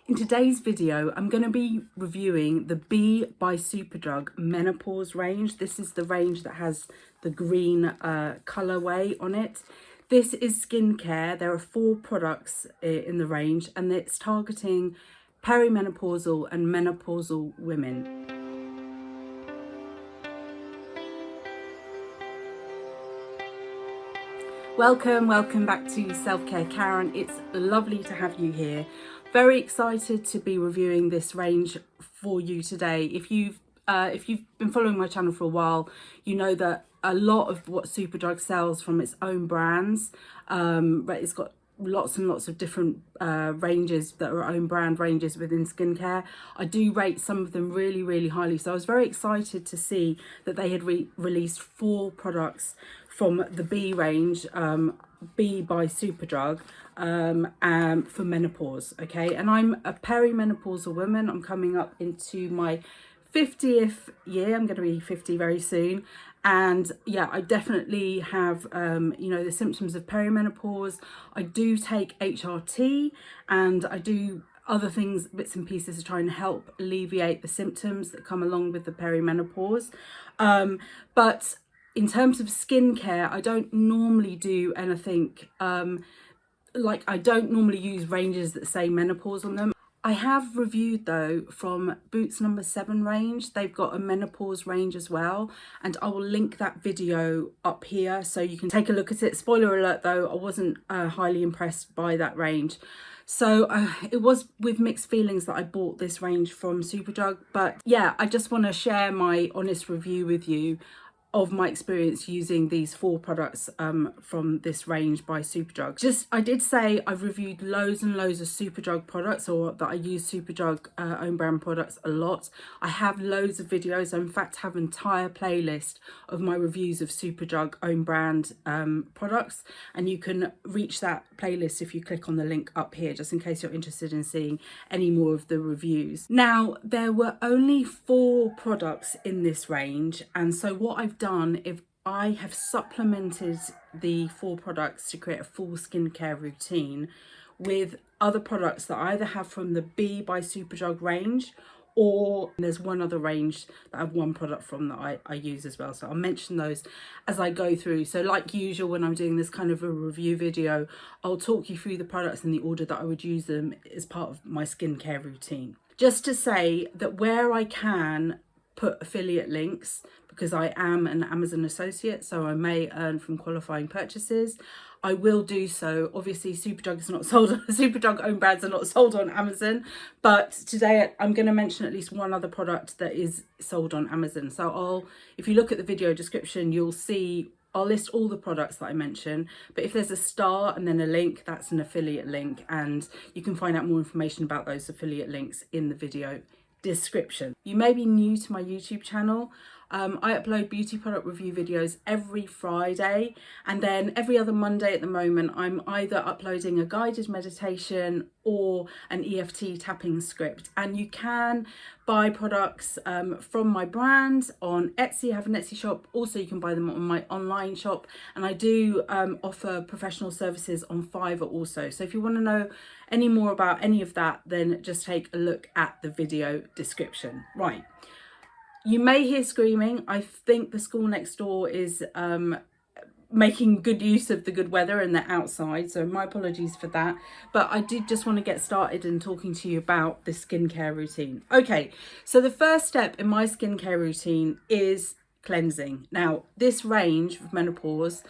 In today's video, I'm going to be reviewing the B by Superdrug Menopause range. This is the range that has the green colourway on it. This is skincare. There are 4 products in the range and it's targeting perimenopausal and menopausal women. Welcome back to Selfcare Karen. It's lovely to have you here. Very excited to be reviewing this range for you today. If you've been following my channel for a while, you know that a lot of what Superdrug sells from its own brands, but it's got lots and lots of different ranges that are own brand ranges within skincare. I do rate some of them really highly, so I was very excited to see that they had released 4 products from the B range, B by Superdrug, for menopause. Okay, and I'm a perimenopausal woman. I'm coming up into my 50th year. I'm going to be 50 very soon, and yeah, I definitely have the symptoms of perimenopause. I do take HRT and I do other things, bits and pieces, to try and help alleviate the symptoms that come along with the perimenopause. But in terms of skincare, I don't normally do anything I don't normally use ranges that say menopause on them. I have reviewed though from Boots number 7 range. They've got a menopause range as well, and I will link that video up here so you can take a look at it. Spoiler alert though, I wasn't highly impressed by that range. So it was with mixed feelings that I bought this range from Superdrug. But yeah, I just want to share my honest review with you of my experience using these 4 products from this range by Superdrug. I did say I've reviewed loads and loads of Superdrug products, or that I use Superdrug own brand products a lot. I have loads of videos. I in fact have an entire playlist of my reviews of Superdrug own brand products, and you can reach that playlist if you click on the link up here, just in case you're interested in seeing any more of the reviews. Now, there were only 4 products in this range, and so what I've done, if I have supplemented the 4 products to create a full skincare routine with other products that I either have from the B by Superdrug range, or there's one other range that I have 1 product from that I use as well. So I'll mention those as I go through. So like usual, when I'm doing this kind of a review video, I'll talk you through the products in the order that I would use them as part of my skincare routine. Just to say that where I can put affiliate links, because I am an Amazon associate, so I may earn from qualifying purchases, I will do so. Obviously, Superdrug is not sold on Superdrug own brands are not sold on Amazon, but today I'm going to mention at least one other product that is sold on Amazon. So if you look at the video description, you'll see I'll list all the products that I mention, but if there's a star and then a link, that's an affiliate link, and you can find out more information about those affiliate links in the video description. You may be new to my YouTube channel. I upload beauty product review videos every Friday, and then every other Monday at the moment I'm either uploading a guided meditation or an EFT tapping script. And you can buy products from my brand on Etsy. I have an Etsy shop. Also, you can buy them on my online shop, and I do offer professional services on Fiverr also. So if you want to know any more about any of that, then just take a look at the video description. Right. You may hear screaming. I think the school next door is making good use of the good weather and they're outside, so my apologies for that. But I did just want to get started in talking to you about the skincare routine. Okay, so the first step in my skincare routine is cleansing. Now, this range of menopause,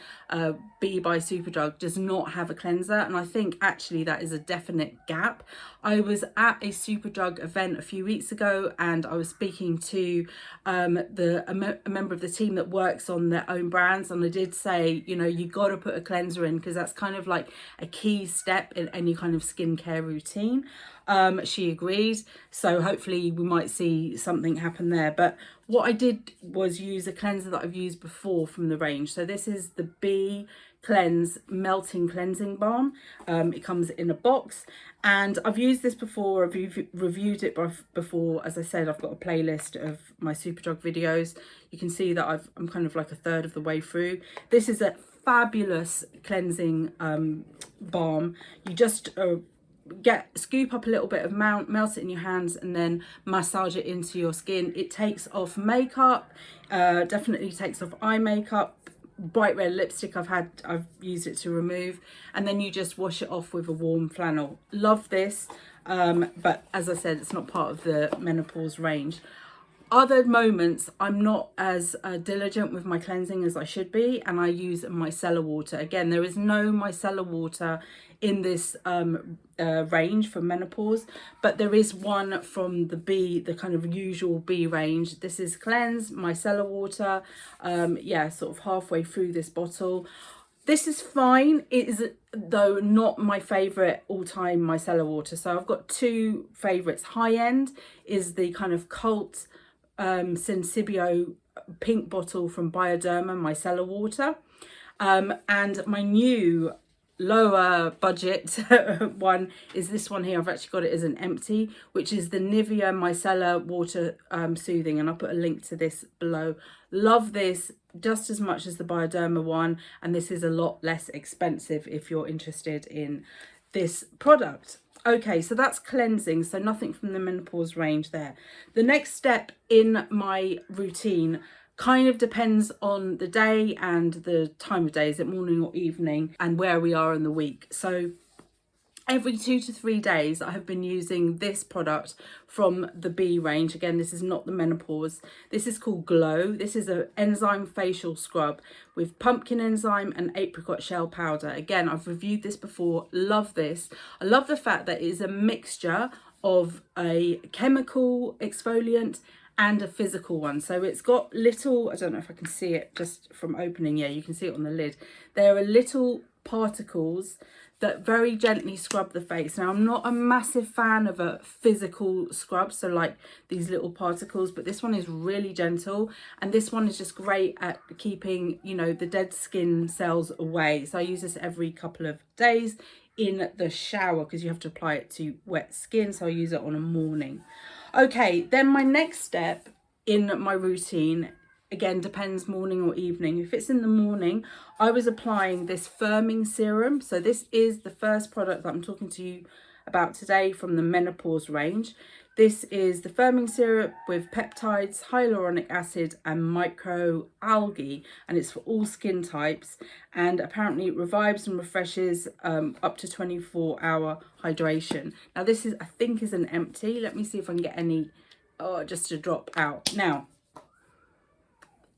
B by Superdrug, does not have a cleanser, and I think actually that is a definite gap. I was at a Superdrug event a few weeks ago, and I was speaking to a member of the team that works on their own brands, and I did say, you got to put a cleanser in, because that's kind of like a key step in any kind of skincare routine. She agreed, so hopefully we might see something happen there. But what I did was use a cleanser that I've used before from the range. So this is the B Cleanse Melting Cleansing Balm. It comes in a box, and I've used this before. I've reviewed it before. As I said, I've got a playlist of my Superdrug videos. You can see that I'm kind of like a third of the way through. This is a fabulous cleansing balm. You just scoop up a little bit of melt it in your hands, and then massage it into your skin. It takes off makeup, definitely takes off eye makeup, bright red lipstick I've used it to remove, and then you just wash it off with a warm flannel. Love this, but as I said, it's not part of the menopause range. Other moments I'm not as diligent with my cleansing as I should be, and I use micellar water. Again, there is no micellar water in this range for menopause, but there is one from the B, the kind of usual B range. This is Cleanse micellar water. Yeah, sort of halfway through this bottle. This is fine. It is, though, not my favourite all-time micellar water. So I've got two favourites. High end is the kind of cult Sensibio pink bottle from Bioderma micellar water, and my new lower budget one is this one here. I've actually got it as an empty, which is the Nivea micellar water soothing, and I'll put a link to this below. Love this just as much as the Bioderma one, and this is a lot less expensive if you're interested in this product. Okay, so that's cleansing, so nothing from the menopause range there. The next step in my routine kind of depends on the day and the time of day. Is it morning or evening, and where we are in the week? So every 2 to 3 days I have been using this product from the B range. Again, this is not the menopause. This is called Glow. This is an enzyme facial scrub with pumpkin enzyme and apricot shell powder. Again, I've reviewed this before. Love this. I love the fact that it is a mixture of a chemical exfoliant and a physical one. So it's got little, I don't know if I can see it just from opening. Yeah, you can see it on the lid. There are little particles that very gently scrub the face. Now, I'm not a massive fan of a physical scrub, so like these little particles, but this one is really gentle, and this one is just great at keeping, you know, the dead skin cells away. So I use this every couple of days in the shower because you have to apply it to wet skin, so I use it on a morning. Okay, then my next step in my routine, again, depends morning or evening. If it's in the morning, I was applying this firming serum. So this is the first product that I'm talking to you about today from the menopause range. This is the firming serum with peptides, hyaluronic acid and microalgae, and it's for all skin types, and apparently it revives and refreshes up to 24-hour hydration. Now this is, I think, is an empty. Let me see if I can get any, just to drop out. Now,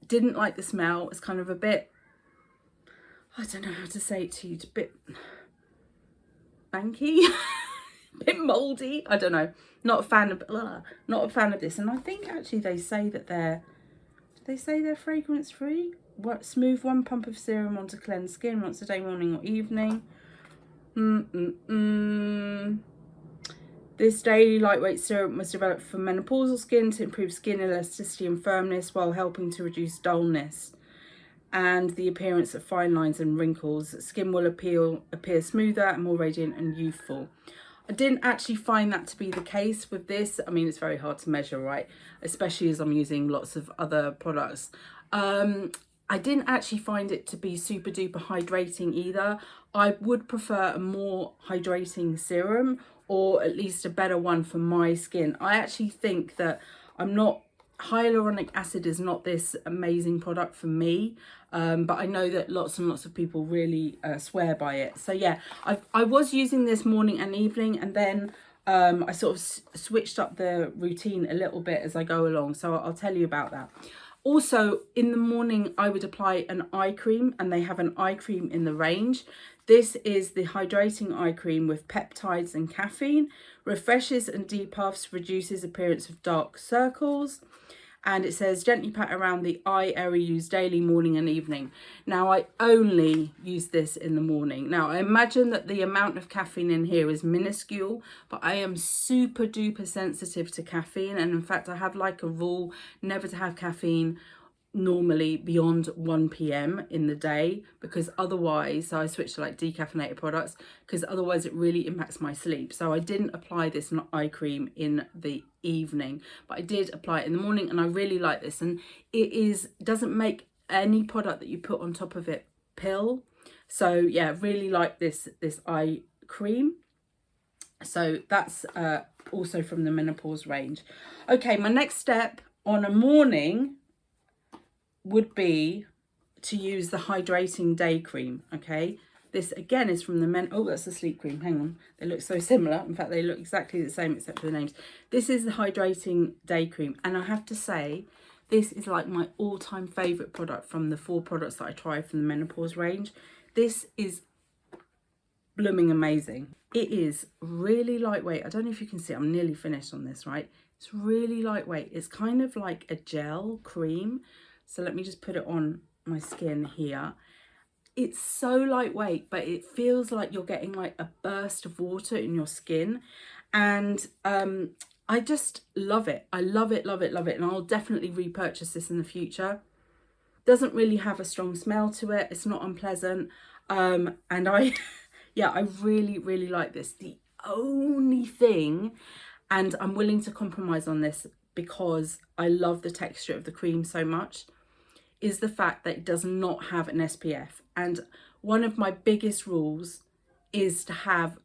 didn't like the smell. It's kind of a bit, I don't know how to say it to you, it's a bit banky, a bit mouldy. I don't know. Not a fan of this. And I think actually they say that they're fragrance free. What, smooth 1 pump of serum onto cleansed skin once a day, morning or evening. This daily lightweight serum was developed for menopausal skin to improve skin elasticity and firmness while helping to reduce dullness and the appearance of fine lines and wrinkles. Skin will appear smoother and more radiant and youthful. I didn't actually find that to be the case with this. I mean, it's very hard to measure, right? Especially as I'm using lots of other products. I didn't actually find it to be super duper hydrating either. I would prefer a more hydrating serum, or at least a better one for my skin. I actually think that hyaluronic acid is not this amazing product for me, but I know that lots and lots of people really swear by it. So yeah, I was using this morning and evening, and then I sort of switched up the routine a little bit as I go along, so I'll tell you about that. Also, in the morning, I would apply an eye cream, and they have an eye cream in the range. This is the hydrating eye cream with peptides and caffeine, refreshes and depuffs, reduces appearance of dark circles. And it says gently pat around the eye area, use daily, morning and evening. Now, I only use this in the morning. Now, I imagine that the amount of caffeine in here is minuscule, but I am super duper sensitive to caffeine. And in fact, I have like a rule never to have caffeine normally beyond 1 p.m. in the day, because otherwise, so I switched to like decaffeinated products, because otherwise it really impacts my sleep. So I didn't apply this eye cream in the evening, but I did apply it in the morning, and I really like this. And it doesn't make any product that you put on top of it pill. So yeah, really like this eye cream. So that's also from the menopause range. Okay, my next step on a morning would be to use the hydrating day cream. Okay, this again is from the oh, that's the sleep cream, hang on, they look so similar. In fact, they look exactly the same except for the names. This is the hydrating day cream, and I have to say this is like my all-time favorite product from the 4 products that I tried from the menopause range. This is blooming amazing. It is really lightweight. I don't know if you can see, I'm nearly finished on this, right? It's really lightweight. It's kind of like a gel cream. So let me just put it on my skin here. It's so lightweight, but it feels like you're getting like a burst of water in your skin. And I just love it. I love it, love it, love it. And I'll definitely repurchase this in the future. Doesn't really have a strong smell to it. It's not unpleasant. And I, yeah, I really, really like this. The only thing, and I'm willing to compromise on this because I love the texture of the cream so much, is the fact that it does not have an SPF. And one of my biggest rules is to have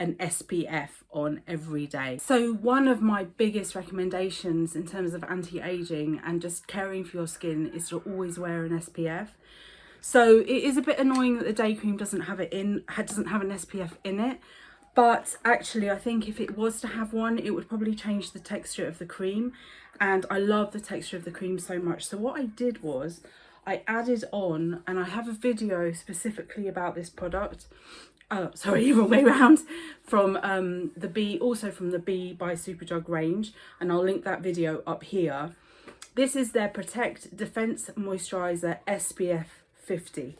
an SPF on every day. So one of my biggest recommendations in terms of anti-aging and just caring for your skin is to always wear an SPF. So it is a bit annoying that the day cream doesn't have an SPF in it, but actually I think if it was to have one, it would probably change the texture of the cream, and I love the texture of the cream so much. So what I did was I added on, and I have a video specifically about this product, sorry, wrong way around, from the B, also from the B by Superdrug range, and I'll link that video up here. This is their Protect Defense Moisturizer SPF 50.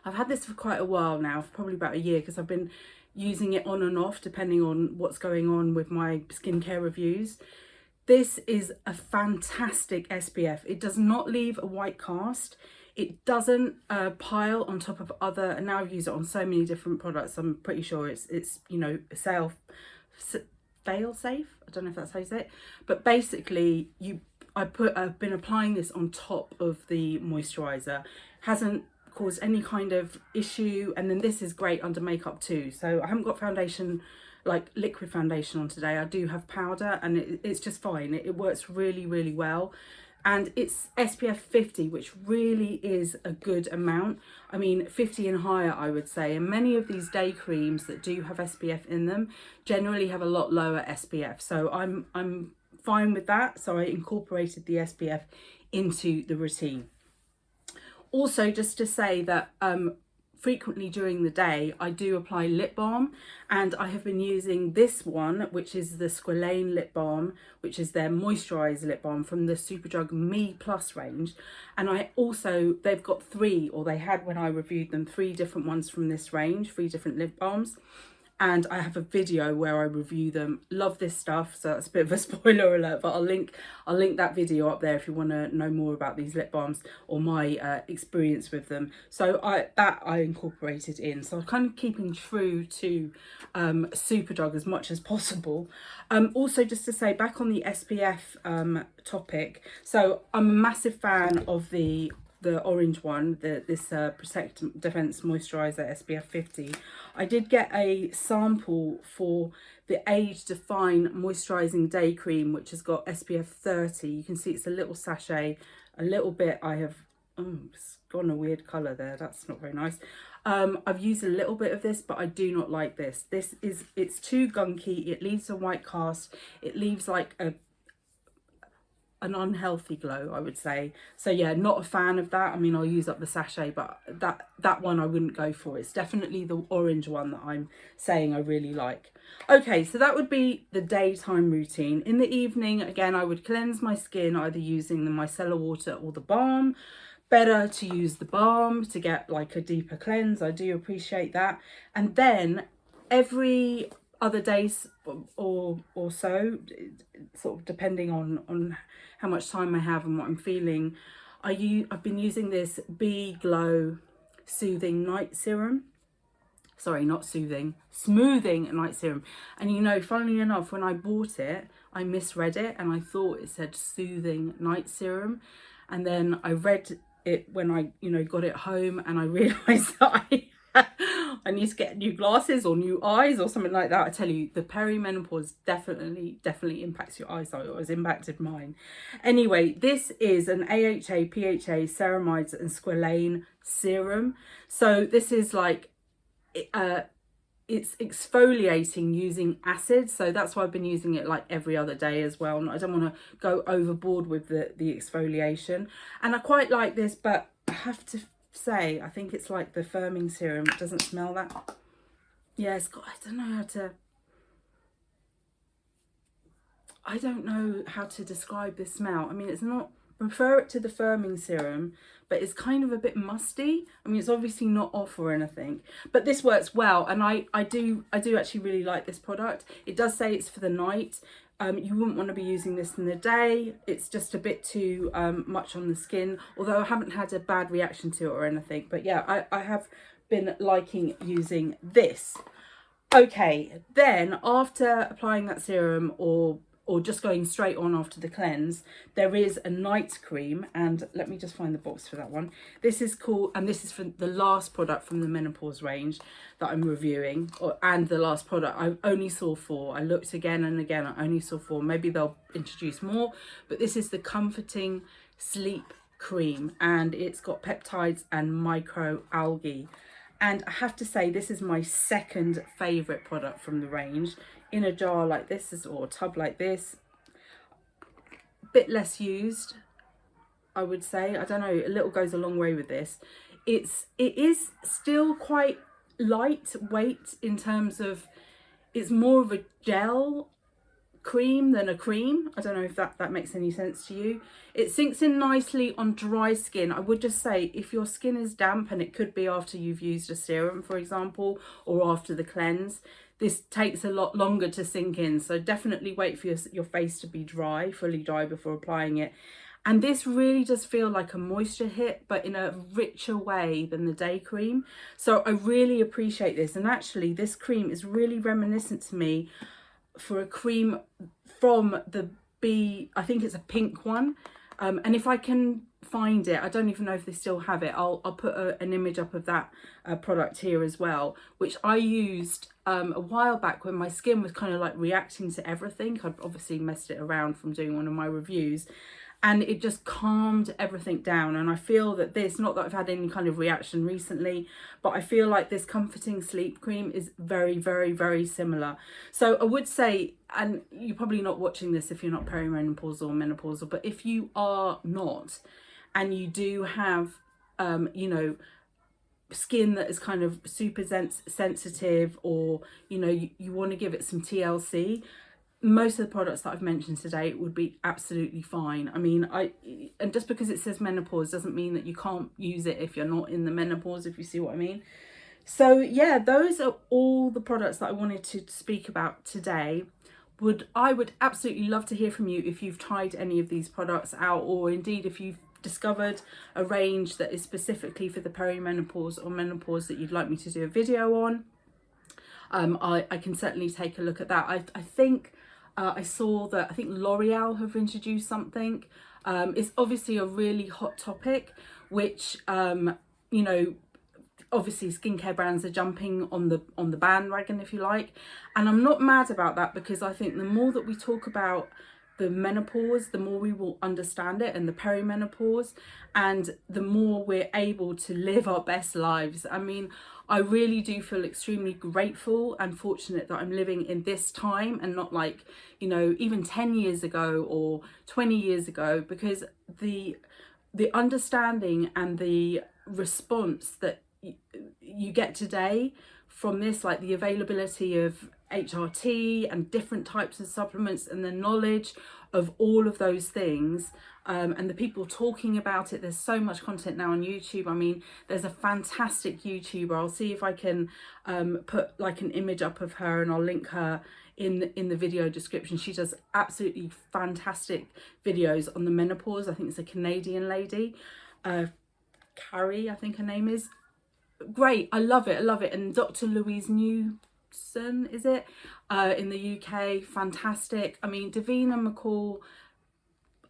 I've had this for quite a while now, for probably about a year, because I've been using it on and off depending on what's going on with my skincare reviews. This is a fantastic SPF. It does not leave a white cast. It doesn't pile on top of other, and now I've used it on so many different products. I'm pretty sure it's you know, fail safe. I don't know if that's how you say it, but basically I've been applying this on top of the moisturizer. Hasn't caused any kind of issue, and then this is great under makeup too. So I haven't got foundation, like liquid foundation on today. I do have powder, and it's just fine. It works really, really well. And it's SPF 50, which really is a good amount. I mean, 50 and higher, I would say. And many of these day creams that do have SPF in them generally have a lot lower SPF. So I'm fine with that. So I incorporated the SPF into the routine. Also, just to say that frequently during the day I do apply lip balm, and I have been using this one, which is the Squalane lip balm, which is their moisturized lip balm from the Superdrug Me Plus range. And I also, they've got 3, or they had when I reviewed them, 3 different ones from this range, 3 different lip balms. And I have a video where I review them. Love this stuff, so that's a bit of a spoiler alert, but I'll link that video up there if you want to know more about these lip balms or my experience with them. So I incorporated in, so I'm kind of keeping true to Superdrug as much as possible. Also, just to say, back on the SPF topic, so I'm a massive fan of the orange one, this Protect Defense Moisturizer SPF 50. I did get a sample for the Age Define Moisturizing Day Cream, which has got SPF 30. You can see it's a little sachet, a little bit. I have, it's gone a weird color there. That's not very nice. I've used a little bit of this, but I do not like this. It's too gunky. It leaves a white cast. It leaves like an unhealthy glow, I would say. So yeah, not a fan of that. I mean, I'll use up the sachet, but that one I wouldn't go for. It's definitely the orange one that I'm saying I really like. Okay, so that would be the daytime routine. In the evening, again, I would cleanse my skin either using the micellar water or the balm. Better to use the balm to get like a deeper cleanse. I do appreciate that. And then every other days or so, sort of depending on how much time I have and what I'm feeling, I've been using this B Glow Soothing Night Serum. Sorry, not soothing, smoothing night serum. And you know, funnily enough, when I bought it, I misread it and I thought it said soothing night serum. And then I read it when I, got it home, and I realised that I I need to get new glasses or new eyes or something like that. I tell you, the perimenopause definitely impacts your eyesight, or has impacted mine. Anyway, this is an AHA, PHA, ceramides and squalane serum. So this is like, it's exfoliating using acid, so that's why I've been using it like every other day as well. And I don't want to go overboard with the exfoliation, and I quite like this, but I have to say I think it's like the firming serum. It doesn't smell that, yeah, it's got, I don't know how to describe this smell. I mean, it's not, prefer it to the firming serum, but it's kind of a bit musty. I mean, it's obviously not off or anything, but this works well, and I do actually really like this product. It does say it's for the night. You wouldn't want to be using this in the day. It's just a bit too much on the skin, although I haven't had a bad reaction to it or anything. But yeah, I have been liking using this. Okay, then after applying that serum, or just going straight on after the cleanse, there is a night cream, and let me just find the box for that one. This is called, and this is for the last product from the menopause range that I'm reviewing, and the last product. I only saw 4. I looked again and again, I only saw 4. Maybe they'll introduce more, but this is the Comforting Sleep Cream, and it's got peptides and microalgae. And I have to say, this is my second favourite product from the range. In a jar like this, or a tub like this, a bit less used, I would say. I don't know, a little goes a long way with this. It is still quite lightweight in terms of, it's more of a gel cream than a cream. I don't know if that makes any sense to you. It sinks in nicely on dry skin. I would just say, if your skin is damp, and it could be after you've used a serum, for example, or after the cleanse, this takes a lot longer to sink in. So definitely wait for your face to be dry, fully dry, before applying it. And this really does feel like a moisture hit, but in a richer way than the day cream. So I really appreciate this. And actually, this cream is really reminiscent to me for a cream from the B, I think it's a pink one, and if I can find it, I don't even know if they still have it, I'll put an image up of that product here as well, which I used a while back when my skin was kind of like reacting to everything. I'd obviously messed it around from doing one of my reviews, and it just calmed everything down. And I feel that this, not that I've had any kind of reaction recently, but I feel like this Comforting Sleep Cream is very similar. So I would say, and you're probably not watching this if you're not perimenopausal or menopausal, but if you are not, and you do have you know, skin that is kind of super sensitive, or you want to give it some TLC, most of the products that I've mentioned today would be absolutely fine. I mean, and just because it says menopause doesn't mean that you can't use it if you're not in the menopause, if you see what I mean. So yeah, those are all the products that I wanted to speak about today. I would absolutely love to hear from you if you've tried any of these products out, or indeed if you've discovered a range that is specifically for the perimenopause or menopause that you'd like me to do a video on. I can certainly take a look at that. I think I saw that, I think L'Oreal have introduced something. It's obviously a really hot topic, which you know, obviously skincare brands are jumping on the bandwagon, if you like, and I'm not mad about that, because I think the more that we talk about the menopause, the more we will understand it, and the perimenopause, and the more we're able to live our best lives. I mean, I really do feel extremely grateful and fortunate that I'm living in this time, and not like, you know, even 10 years ago or 20 years ago, because the understanding and the response that you get today from this, like the availability of HRT and different types of supplements, and the knowledge of all of those things, and the people talking about it. There's so much content now on YouTube. I mean, there's a fantastic YouTuber, I'll see if I can put like an image up of her, and I'll link her in the video description. She does absolutely fantastic videos on the menopause. I think it's a Canadian lady, Kari, I think her name is. Great, I love it. And Dr. Louise Newson, is it, in the UK, fantastic. I mean, Davina McCall,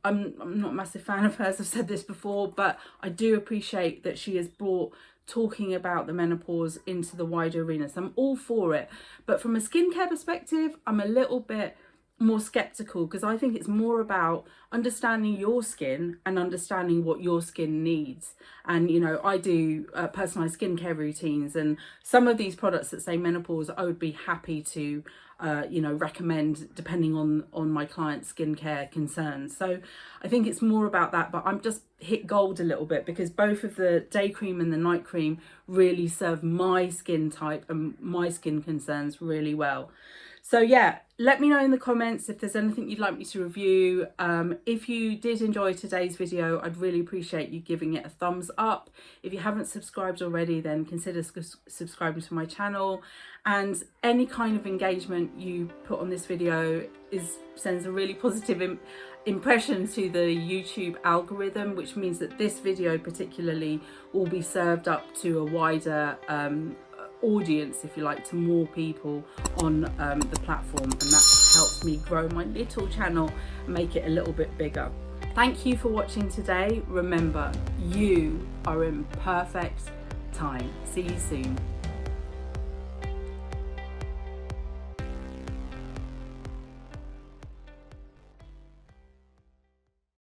I'm not a massive fan of hers, I've said this before, but I do appreciate that she has brought talking about the menopause into the wider arena. So I'm all for it. But from a skincare perspective, I'm a little bit more skeptical, because I think it's more about understanding your skin and understanding what your skin needs. And you know, I do personalized skincare routines, and some of these products that say menopause, I would be happy to you know, recommend depending on my client's skincare concerns. So I think it's more about that, but I'm just hit gold a little bit because both of the day cream and the night cream really serve my skin type and my skin concerns really well. So yeah, let me know in the comments if there's anything you'd like me to review. If you did enjoy today's video, I'd really appreciate you giving it a thumbs up. If you haven't subscribed already, then consider subscribing to my channel. And any kind of engagement you put on this video sends a really positive impression to the YouTube algorithm, which means that this video particularly will be served up to a wider audience, if you like, to more people on the platform, and that helps me grow my little channel and make it a little bit bigger. Thank you for watching today. Remember, you are in perfect time. See you soon.